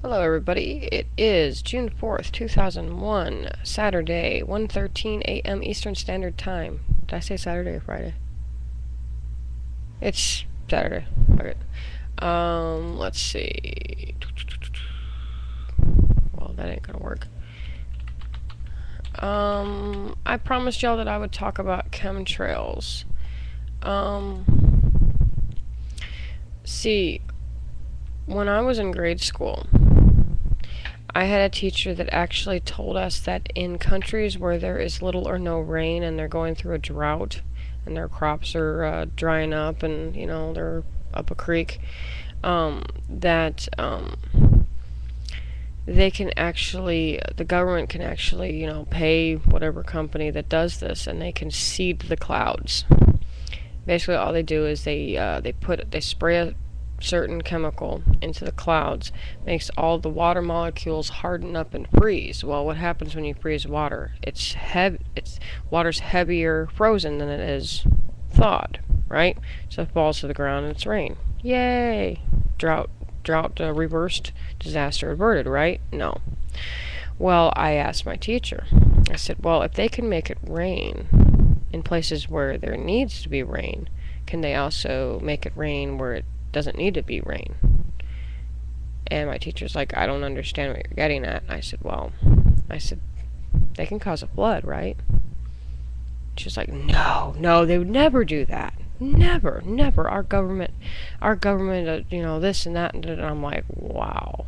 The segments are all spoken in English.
Hello everybody, it is June 4th, 2001, Saturday, 1:13 a.m. Eastern Standard Time. Did I say Saturday or Friday? It's Saturday. Okay. Let's see. Well, that ain't gonna work. I promised y'all that I would talk about chemtrails. See, when I was in grade school, I had a teacher that actually told us that in countries where there is little or no rain and they're going through a drought and their crops are drying up and, they're up a creek, that they can actually, the government can actually, pay whatever company that does this, and they can seed the clouds. Basically, all they do is they spray a certain chemical into the clouds, makes all the water molecules harden up and freeze. Well, what happens when you freeze water? Water's heavier frozen than it is thawed, right? So it falls to the ground and it's rain. Yay! Drought reversed, disaster averted, right? No. Well, I asked my teacher. I said, well, if they can make it rain in places where there needs to be rain, can they also make it rain where it doesn't need to be rain? And my teacher's like, I don't understand what you're getting at. I said, they can cause a flood, right? She's like, no, they would never do that. Never. Our government, this and that. And I'm like, wow,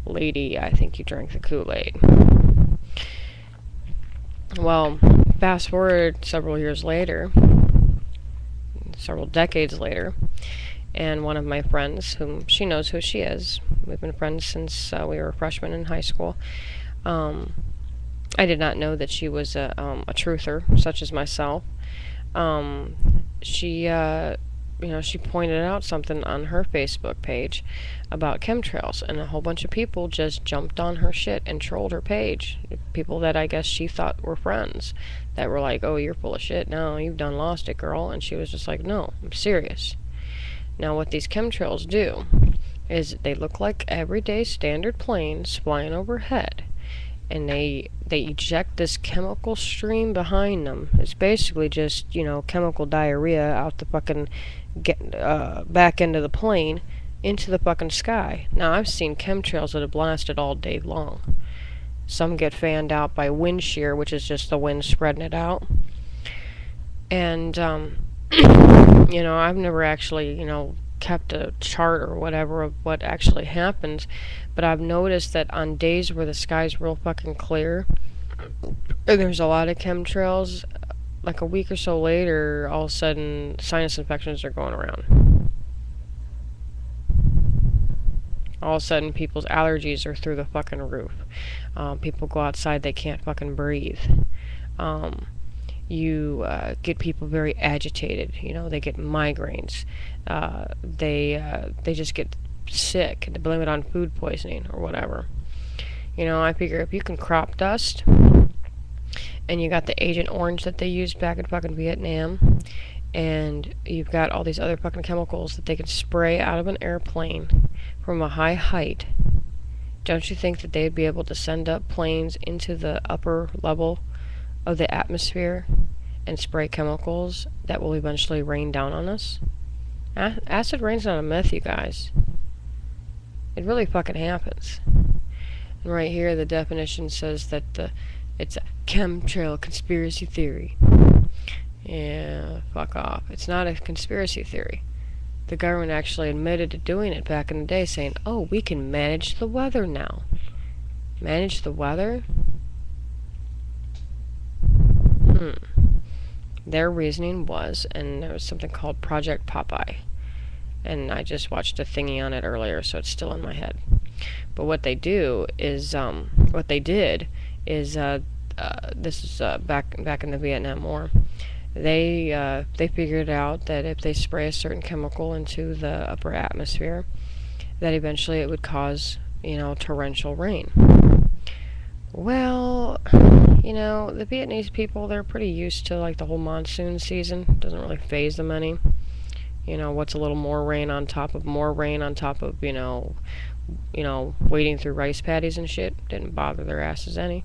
lady, I think you drank the Kool-Aid. Well, fast forward several decades later, and one of my friends, whom she knows who she is, we've been friends since we were freshmen in high school. I did not know that she was a truther, such as myself. She pointed out something on her Facebook page about chemtrails, and a whole bunch of people just jumped on her shit and trolled her page. People that I guess she thought were friends, that were like, oh, you're full of shit, no, you've done lost it, girl. And she was just like, no, I'm serious. Now, what these chemtrails do is they look like everyday standard planes flying overhead, and they eject this chemical stream behind them. It's basically just, chemical diarrhea out the fucking back end of the plane into the fucking sky. Now, I've seen chemtrails that have blasted all day long. Some get fanned out by wind shear, which is just the wind spreading it out. And, I've never actually, kept a chart or whatever of what actually happens, but I've noticed that on days where the sky's real fucking clear, there's a lot of chemtrails. Like a week or so later, all of a sudden, sinus infections are going around. All of a sudden, people's allergies are through the fucking roof. People go outside, they can't fucking breathe. You get people very agitated. They get migraines. They just get sick, and they blame it on food poisoning or whatever. I figure if you can crop dust, and you got the Agent Orange that they used back in fucking Vietnam, and you've got all these other fucking chemicals that they can spray out of an airplane from a high height, don't you think that they'd be able to send up planes into the upper level of the atmosphere and spray chemicals that will eventually rain down on us? Acid rain's not a myth, you guys. It really fucking happens. And right here, the definition says that it's a chemtrail conspiracy theory. Yeah, fuck off. It's not a conspiracy theory. The government actually admitted to doing it back in the day, saying, oh, we can manage the weather now. Manage the weather? Their reasoning was, and there was something called Project Popeye, and I just watched a thingy on it earlier, so it's still in my head. But what they did is this is back in the Vietnam War. They figured out that if they spray a certain chemical into the upper atmosphere, that eventually it would cause, torrential rain. Well, the Vietnamese people, they're pretty used to, the whole monsoon season. It doesn't really faze them any. What's a little more rain on top of more rain on top of, wading through rice paddies and shit. Didn't bother their asses any.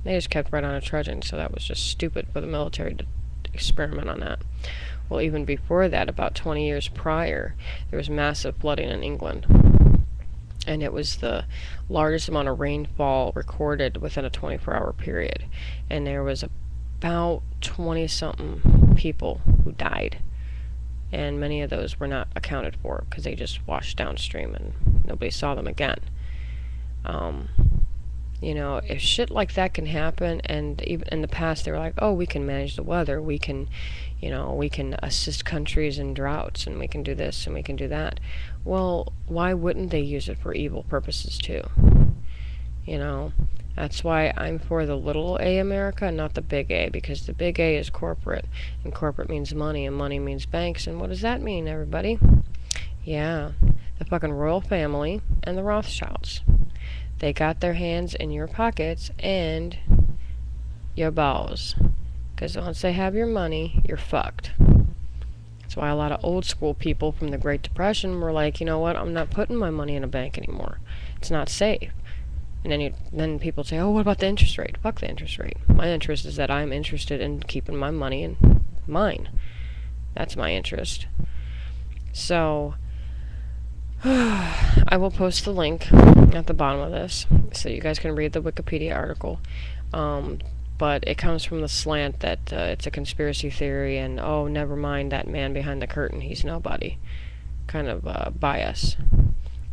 They just kept right on trudging, so that was just stupid for the military to experiment on that. Well, even before that, about 20 years prior, there was massive flooding in England. And it was the largest amount of rainfall recorded within a 24-hour period. And there was about 20-something people who died. And many of those were not accounted for because they just washed downstream and nobody saw them again. If shit like that can happen, and even in the past they were like, oh, we can manage the weather, we can assist countries in droughts, and we can do this and we can do that. Well, why wouldn't they use it for evil purposes too? That's why I'm for the little A America, not the big A, because the big A is corporate, and corporate means money, and money means banks, and what does that mean, everybody? Yeah, the fucking royal family and the Rothschilds. They got their hands in your pockets and your balls. Because once they have your money, you're fucked. That's why a lot of old school people from the Great Depression were like, you know what, I'm not putting my money in a bank anymore. It's not safe. And then people say, oh, what about the interest rate? Fuck the interest rate. My interest is that I'm interested in keeping my money in mine. That's my interest. So, I will post the link at the bottom of this so you guys can read the Wikipedia article. But it comes from the slant that it's a conspiracy theory and, oh, never mind that man behind the curtain, he's nobody. Kind of bias.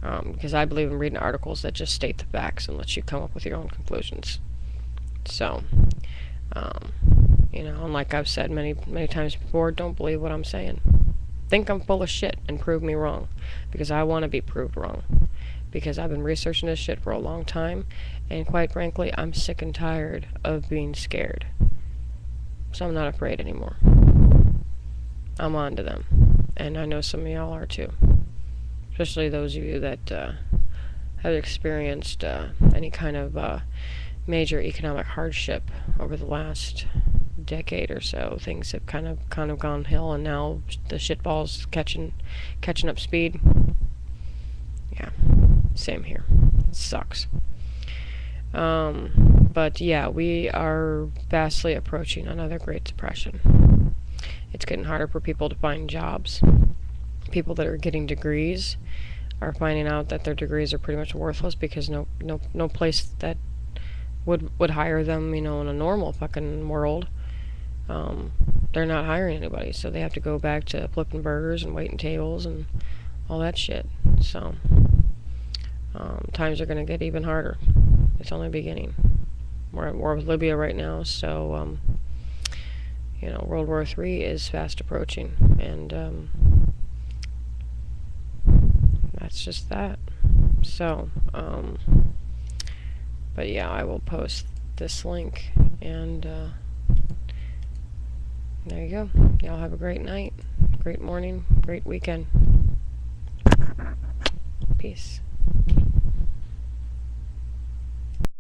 Because I believe in reading articles that just state the facts and let you come up with your own conclusions. So, and like I've said many, many times before, don't believe what I'm saying. Think I'm full of shit and prove me wrong. Because I want to be proved wrong. Because I've been researching this shit for a long time, and quite frankly, I'm sick and tired of being scared. So I'm not afraid anymore. I'm on to them. And I know some of y'all are too. Especially those of you that have experienced any kind of major economic hardship over the last decade or so. Things have kind of gone downhill, and now the shitball's catching up speed. Yeah, same here. It sucks. But yeah, we are vastly approaching another Great Depression. It's getting harder for people to find jobs. People that are getting degrees are finding out that their degrees are pretty much worthless because no place that would hire them, in a normal fucking world. They're not hiring anybody, so they have to go back to flipping burgers and waiting tables and all that shit. So times are going to get even harder. It's only beginning. We're at war with Libya right now, so World War III is fast approaching, and that's just that. So, but yeah, I will post this link, and there you go. Y'all have a great night, great morning, great weekend. Peace.